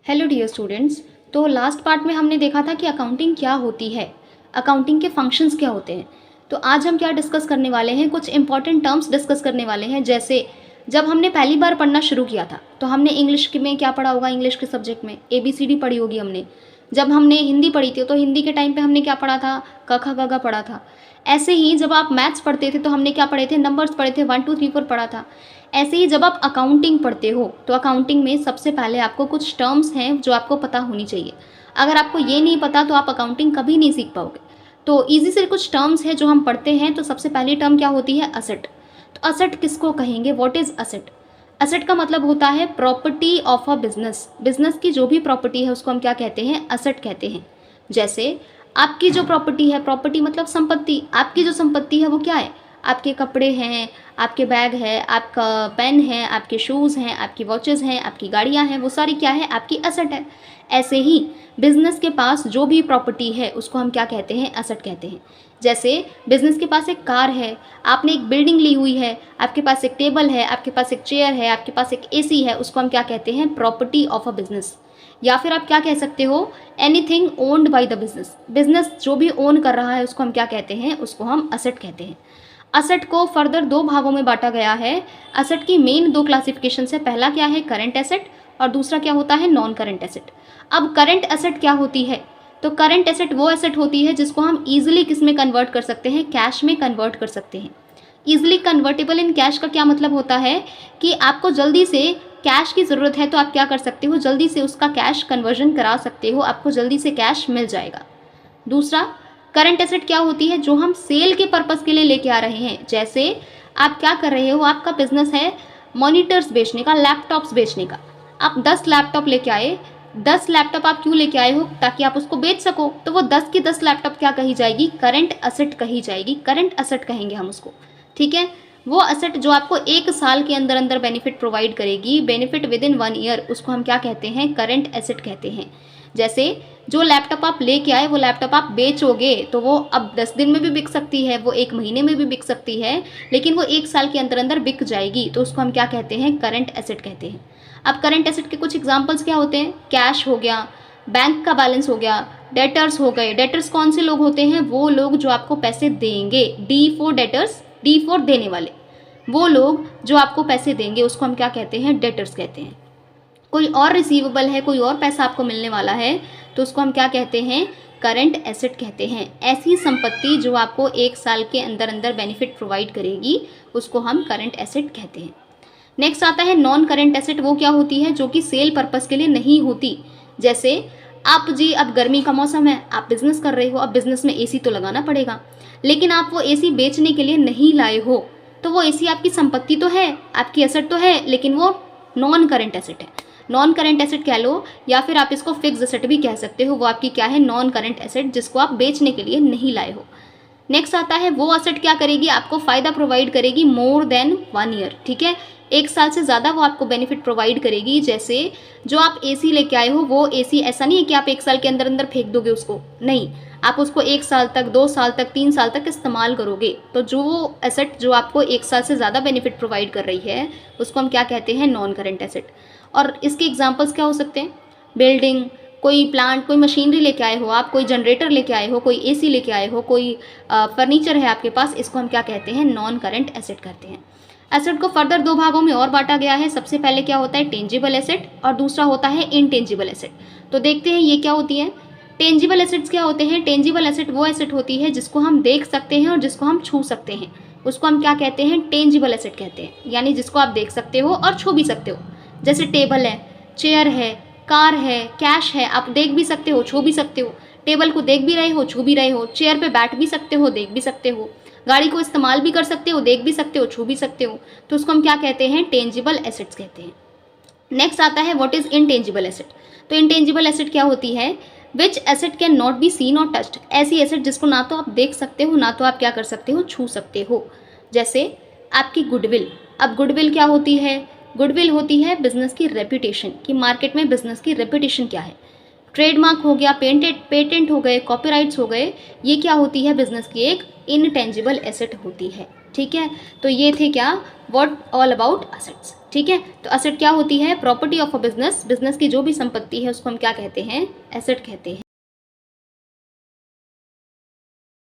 Hello dear students. तो last part में हमने देखा था कि अकाउंटिंग क्या होती है, अकाउंटिंग के फंक्शंस क्या होते हैं। तो आज हम क्या डिस्कस करने वाले हैं, कुछ इंपॉर्टेंट टर्म्स डिस्कस करने वाले हैं। जैसे जब हमने पहली बार पढ़ना शुरू किया था तो हमने इंग्लिश में क्या पढ़ा होगा, इंग्लिश के सब्जेक्ट में ABCD पढ़ी होगी हमने। जब हमने हिंदी पढ़ी थी तो हिंदी के टाइम पे हमने क्या पढ़ा था, क ख ग घ पढ़ा था। ऐसे ही जब आप मैथ्स पढ़ते थे तो हमने क्या पढ़े थे, नंबर्स पढ़े थे, 1 2 3 4 पढ़ा था। ऐसे ही जब आप अकाउंटिंग पढ़ते हो तो अकाउंटिंग में सबसे पहले आपको कुछ टर्म्स हैं जो आपको पता होनी चाहिए। अगर आपको ये नहीं पता तो आप अकाउंटिंग कभी नहीं सीख पाओगे। तो इजी से कुछ टर्म्स हैं जो हम पढ़ते हैं। तो सबसे पहली टर्म क्या होती है, असेट। तो असेट किसको कहेंगे, व्हाट इज असेट। असेट का मतलब होता है property of a business. Business की जो भी प्रॉपर्टी है उसको हम क्या कहते हैं, असेट कहते हैं। जैसे आपकी जो प्रॉपर्टी है, प्रॉपर्टी मतलब संपत्ति, आपकी जो संपत्ति है वो क्या है, आपके कपड़े हैं, आपके बैग है, आपका पेन है, आपके शूज़ हैं, आपकी वॉचेस हैं, आपकी गाड़ियां हैं, वो सारी क्या है, आपकी असेट है। ऐसे ही बिजनेस के पास जो भी प्रॉपर्टी है उसको हम क्या कहते हैं, असेट कहते हैं। जैसे बिजनेस के पास एक कार है, आपने एक बिल्डिंग ली हुई है, आपके पास एक टेबल है, आपके पास एक चेयर है, आपके पास एक AC है, उसको हम क्या कहते हैं, प्रॉपर्टी ऑफ अ बिजनेस। या फिर आप क्या कह सकते हो, anything owned by the business. Business जो भी ओन कर रहा है उसको हम क्या कहते हैं, उसको हम असेट कहते हैं। असेट को फर्दर दो भागों में बांटा गया है। असेट की मेन दो क्लासिफिकेशन है, पहला क्या है, करंट एसेट, और दूसरा क्या होता है, नॉन करंट एसेट। अब करंट एसेट क्या होती है, तो करंट एसेट वो एसेट होती है जिसको हम इजीली किस में कन्वर्ट कर सकते हैं, कैश में कन्वर्ट कर सकते हैं। इजीली कन्वर्टेबल इन कैश का क्या मतलब होता है कि आपको जल्दी से कैश की ज़रूरत है तो आप क्या कर सकते हो, जल्दी से उसका कैश कन्वर्जन करा सकते हो, आपको जल्दी से कैश मिल जाएगा। दूसरा करंट एसेट क्या होती है, जो हम सेल के पर्पस के लिए लेके आ रहे हैं। जैसे आप क्या कर रहे हो, आपका बिजनेस है मॉनिटर्स बेचने का, लैपटॉप्स बेचने का। आप 10 लैपटॉप लेके आए, 10 लैपटॉप आप क्यों लेके आए हो, ताकि आप उसको बेच सको। तो वो 10 की 10 लैपटॉप क्या कही जाएगी, करंट एसेट कही जाएगी, करंट एसेट कहेंगे हम उसको। ठीक है, वो एसेट जो आपको 1 साल के अंदर अंदर बेनिफिट प्रोवाइड करेगी, बेनिफिट विद इन 1 ईयर, उसको हम क्या कहते हैं, करंट एसेट कहते हैं। जैसे जो लैपटॉप आप लेके आए वो लैपटॉप आप बेचोगे तो वो अब 10 दिन में भी बिक सकती है, वो 1 महीने में भी बिक सकती है, लेकिन वो 1 साल के अंदर अंदर बिक जाएगी, तो उसको हम क्या कहते हैं, करंट एसेट कहते हैं। अब करंट एसेट के कुछ एग्जांपल्स क्या होते हैं, कैश हो गया, बैंक का बैलेंस हो गया, डेटर्स हो गए। डेटर्स कौन से लोग होते हैं, वो लोग जो आपको पैसे देंगे, D for debtors, D for देने वाले, वो लोग जो आपको पैसे देंगे उसको हम क्या कहते हैं, डेटर्स कहते हैं। कोई और रिसीवेबल है, कोई और पैसा आपको मिलने वाला है, तो उसको हम क्या कहते हैं, करंट एसेट कहते हैं। ऐसी संपत्ति जो आपको 1 साल के अंदर अंदर बेनिफिट प्रोवाइड करेगी उसको हम करंट एसेट कहते हैं। नेक्स्ट आता है नॉन करंट एसेट। वो क्या होती है, जो कि सेल पर्पस के लिए नहीं होती। जैसे आप जी, अब गर्मी का मौसम है, आप बिजनेस कर रहे हो, अब बिजनेस में AC तो लगाना पड़ेगा, लेकिन आप वो AC बेचने के लिए नहीं लाए हो, तो वो AC आपकी संपत्ति तो है, आपकी एसेट तो है, लेकिन वो नॉन करंट एसेट है। नॉन करंट एसेट कह लो, या फिर आप इसको फिक्स एसेट भी कह सकते हो। वो आपकी क्या है, नॉन करंट एसेट, जिसको आप बेचने के लिए नहीं लाए हो। नेक्स्ट आता है वो एसेट क्या करेगी, आपको फायदा प्रोवाइड करेगी मोर देन 1 ईयर। ठीक है, 1 साल से ज़्यादा वो आपको बेनिफिट प्रोवाइड करेगी। जैसे जो आप AC लेके आए हो, वो AC ऐसा नहीं है कि आप 1 साल के अंदर अंदर फेंक दोगे उसको, नहीं, आप उसको 1 साल तक, 2 साल तक, 3 साल तक इस्तेमाल करोगे। तो जो एसेट जो आपको 1 साल से ज़्यादा बेनिफिट प्रोवाइड कर रही है उसको हम क्या कहते हैं, नॉन करंट एसेट। और इसके एग्जांपल्स क्या हो सकते हैं, बिल्डिंग, कोई प्लांट, कोई मशीनरी लेके आए हो आप, कोई जनरेटर लेके आए हो, कोई AC लेके आए हो, कोई फर्नीचर है आपके पास, इसको हम क्या कहते हैं, नॉन करंट एसेट कहते हैं। एसेट को फर्दर दो भागों में और बांटा गया है। सबसे पहले क्या होता है, टेंजिबल एसेट, और दूसरा होता है इनटेंजिबल एसेट। तो देखते हैं ये क्या होती है। टेंजिबल एसेट्स क्या होते हैं, टेंजिबल एसेट वो एसेट होती है जिसको हम देख सकते हैं और जिसको हम छू सकते हैं, उसको हम क्या कहते हैं, टेंजिबल एसेट कहते हैं। यानी जिसको आप देख सकते हो और छू भी सकते हो। जैसे टेबल है, चेयर है, कार है, कैश है, आप देख भी सकते हो, छू भी सकते हो। टेबल को देख भी रहे हो, छू भी रहे हो, चेयर पे बैठ भी सकते हो, देख भी सकते हो, गाड़ी को इस्तेमाल भी कर सकते हो, देख भी सकते हो, छू भी सकते हो। तो उसको हम क्या कहते हैं, टेंजिबल एसेट्स कहते हैं। नेक्स्ट आता है व्हाट इज इनटेंजिबल एसेट। तो इनटेंजिबल एसेट क्या होती है, which asset can not be seen और टच्ड। ऐसी एसेट जिसको ना तो आप देख सकते हो, ना तो आप क्या कर सकते हो, छू सकते हो। जैसे आपकी गुडविल। अब गुडविल क्या होती है, गुडविल होती है बिजनेस की रेपुटेशन, कि मार्केट में बिजनेस की रेपुटेशन क्या है। ट्रेडमार्क हो गया, पेटेंट हो गए, कॉपीराइट्स हो गए, ये क्या होती है, बिजनेस की एक इनटेंजिबल एसेट होती है। ठीक है, तो ये थे क्या, व्हाट ऑल अबाउट एसेट्स। ठीक है। तो एसेट क्या होती है? Property of a business. Business की जो भी संपत्ति है उसको हम क्या कहते हैं? एसेट कहते हैं।